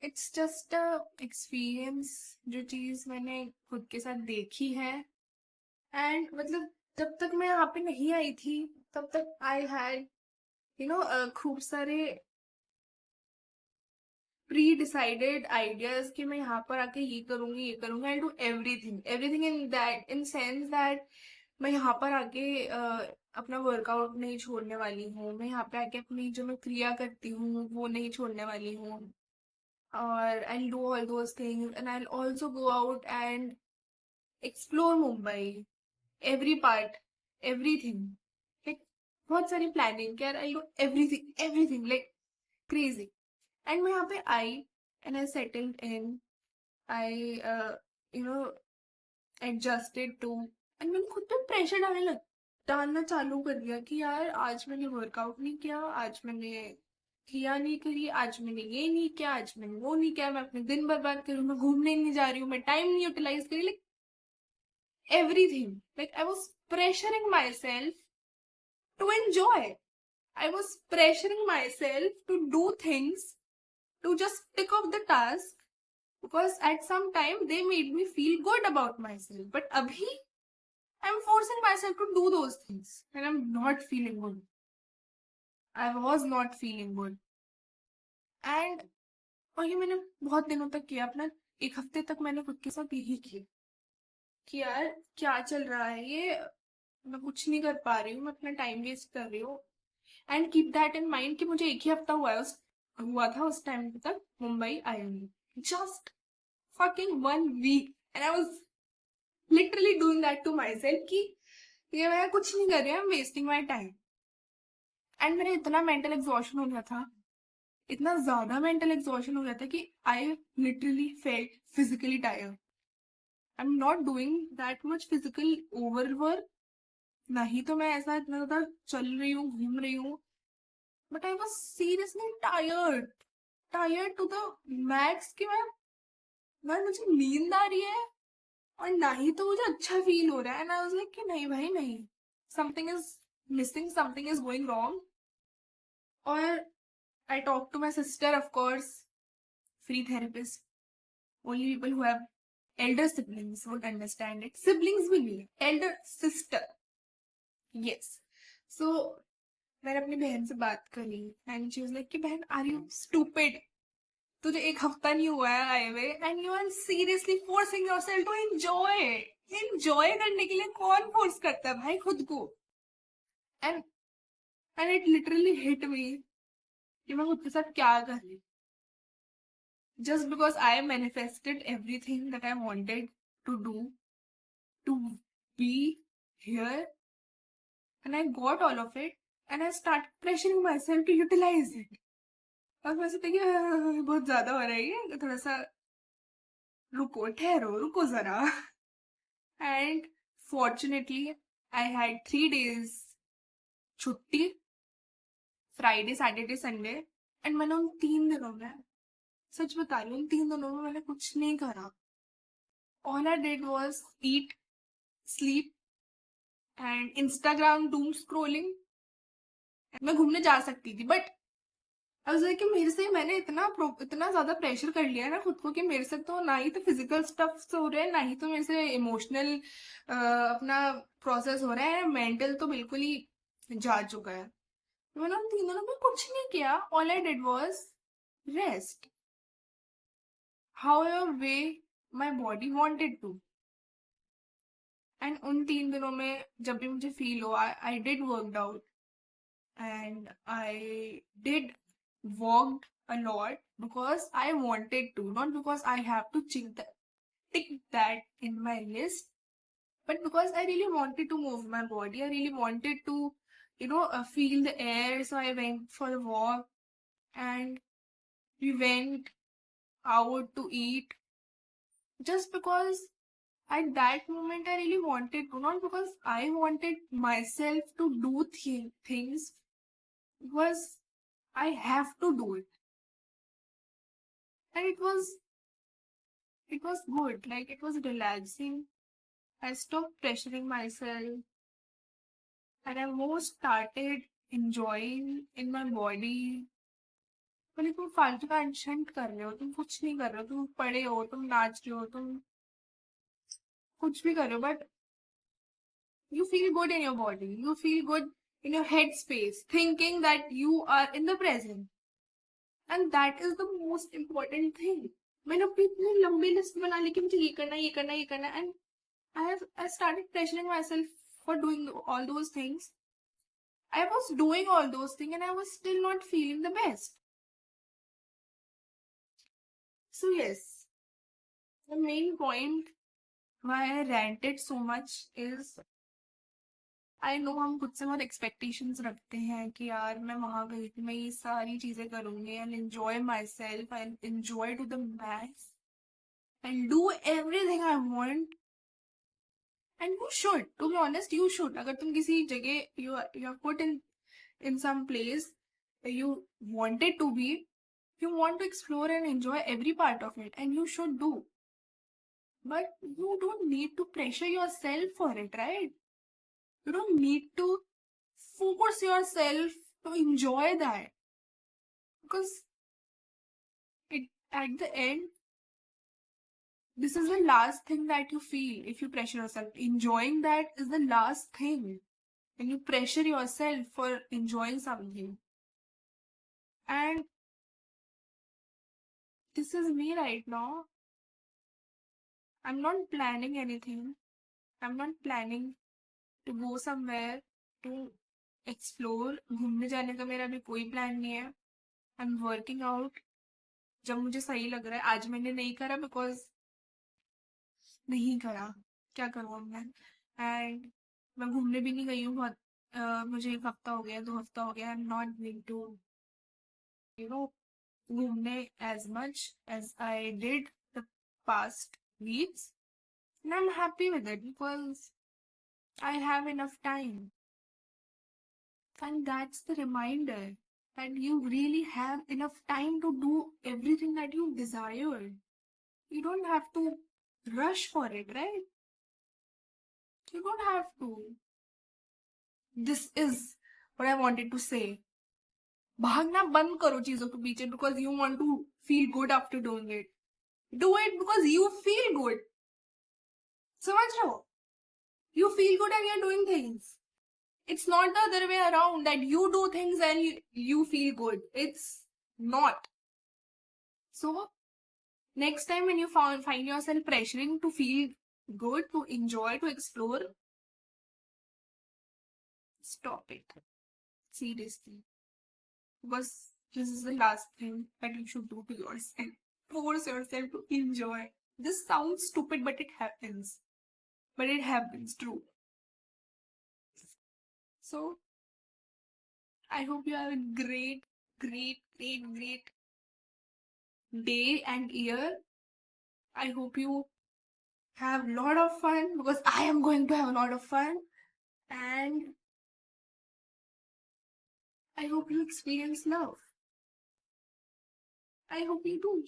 It's just a experience, जो चीज मैंने खुद के साथ देखी है। एंड मतलब जब तक मैं यहाँ पे नहीं आई थी तब तक आई हैड खूब सारे प्री डिसाइडेड आइडियाज कि मैं यहाँ पर आके ये करूंगी। आई do everything everything in that in sense that मैं यहाँ पर आके अपना वर्कआउट नहीं छोड़ने वाली हूँ। मैं यहाँ पे आके अपनी जो मैं क्रिया करती हूँ वो नहीं छोड़ने वाली हूँ। और I do all those things and I also go out and explore Mumbai, every part, everything. Like बहुत सारी प्लानिंग, यार I do everything everything like crazy. And मैं यहाँ पे I and I settled in, I you know adjusted to. And मैंने खुद पे प्रेशर डालना चालू कर दिया कि यार आज मैंने वर्कआउट नहीं किया, आज मैंने किया नहीं करी, आज मैंने ये नहीं किया, आज मैंने वो नहीं किया, मैं अपने दिन बर्बाद करूँ, मैं घूमने नहीं जा रही हूँ, मैं टाइम नहीं यूटिलाइज करी, like everything. Like I was pressuring myself to enjoy. I was pressuring myself to do things, to just tick off the task, because at some time they made me feel good about myself. But abhi, I'm forcing myself to do those things and I'm not feeling good. I was not feeling good. And और ये मैंने बहुत दिनों तक किया, अपना एक हफ्ते तक मैंने खुद के साथ यही किया कि यार क्या चल रहा है ये, मैं कुछ नहीं कर पा रही हूँ, मैं अपना टाइम वेस्ट कर रही हूँ। And keep that in mind कि मुझे एक ही हफ्ता हुआ था उस टाइम तक मुंबई आई हुई। Just fucking 1 week and I was literally doing that to myself कि ये मैं कुछ नहीं कर रही, I am wasting my time. And मेरा इतना मेंटल एग्जॉशन हो गया था, इतना ज्यादा मेंटल एग्जॉशन हो गया था कि I literally felt physically tired. I am not doing that much physical overwork, नहीं तो मैं ऐसा इतना ज्यादा चल रही हूँ, घूम रही हूँ, but I was seriously tired, tired to the max कि मैं मुझे नींद आ रही है और ना ही तो मुझे अच्छा फील हो रहा है। ना लाइक कि नहीं भाई नहीं, something is missing, something is going wrong. और I talk to my sister, of course, free therapist, only people who have elder siblings would understand it. Siblings भी नहीं, elder sister, yes. So मैंने अपनी बहन से बात करी एंड शी वाज लाइक कि बहन आर यू स्टूपिड, तुझे एक हफ्ता नहीं हुआ है आए हुए and you are seriously forcing yourself to enjoy. Enjoy करने के लिए कौन फोर्स करता है भाई खुद को? And and it literally hit me कि मैं खुद के साथ क्या कर रही। Just because I manifested everything that I wanted to do, to be here, and I got all of it and I start pressuring myself to utilize it. और मैं सोचती कि बहुत ज्यादा हो रहा है ये, थोड़ा सा रुको, ठहरो, रुको जरा। And fortunately I had 3 days छुट्टी, फ्राइडे सैटरडे संडे। एंड मैंने उन 3 दिनों में, सच बता रही हूँ, उन 3 दिनों में मैंने कुछ नहीं करा। All I did was eat, sleep and Instagram Doom scrolling. मैं घूमने जा सकती थी बट कि मेरे से मैंने इतना ज्यादा प्रेशर कर लिया है ना खुद को कि मेरे से तो ना ही तो फिजिकल स्टफ हो रहा है, ना ही तो मेरे से इमोशनल अपना प्रोसेस हो रहा है, मेंटल तो बिल्कुल ही जा चुका है। मैंने उन 3 दिनों में कुछ नहीं किया, all I did was rest however my body wanted to. And उन 3 दिनों में जब भी मुझे फील हो, I did worked out and I did walked a lot because I wanted to, not because I have to tick that in my list, but because I really wanted to move my body. I really wanted to, feel the air. So I went for a walk and we went out to eat just because at that moment I really wanted to, not because I wanted myself to do things, because I have to do it. And it was good, like it was relaxing. I stopped pressuring myself and I more started enjoying in my body. मतलब तुम फालतू का ancient कर रहे हो, तुम कुछ नहीं कर रहे हो, तुम पड़े हो, तुम नाच रहे हो, तुम कुछ भी कर रहे हो, but you feel good in your body, you feel good in your head space, thinking that you are in the present, and that is the most important thing. मैंने अपनी इतनी लंबी लिस्ट बना ली कि मुझे ये करना है, ये करना है, ये करना है, and I started pressuring myself for doing all those things. I was doing all those things and I was still not feeling the best. So yes, the main point why I ranted so much is I know हम खुद से बहुत expectations रखते हैं कि यार मैं वहां गई थी, मैं ये सारी चीजें करूंगी and enjoy myself and enjoy to the max and do everything I want and you should to be honest you should अगर तुम किसी जगह you are put in some place you wanted to be, you want to explore and enjoy every part of it, and you should do. But you don't need to pressure yourself for it, right? You don't need to force yourself to enjoy that because at the end, this is the last thing that you feel if you pressure yourself. Enjoying that is the last thing when you pressure yourself for enjoying something. And this is me right now. I'm not planning anything. I'm not planning to go somewhere to explore. घूमने जाने का मेरा अभी कोई plan नहीं है. I'm working out. जब मुझे सही लग रहा है. आज मैंने नहीं करा बिकॉज नहीं करा. क्या करूँ अब मैं. एंड मैं घूमने भी नहीं गई हूँ बहुत. मुझे 1 हफ्ता हो गया, 2 हफ्ता हो गया. I am not going to you know घूमने as much as I did the past weeks. And I'm happy with it because I have enough time. And that's the reminder that you really have enough time to do everything that you desire. You don't have to rush for it, right? You don't have to. This is what I wanted to say. भागना बंद करो चीजों के पीछे because you want to feel good after doing it. Do it because you feel good. समझ रहे हो? You feel good and you're doing things. It's not the other way around that you do things and you feel good. It's not. So next time when you find yourself pressuring to feel good, to enjoy, to explore, stop it. Seriously. Because this is the last thing that you should do to yourself. Force yourself to enjoy. This sounds stupid, but it happens. But it happens, true. So, I hope you have a great, great, great, great day and year. I hope you have a lot of fun because I am going to have a lot of fun. And I hope you experience love. I hope you do.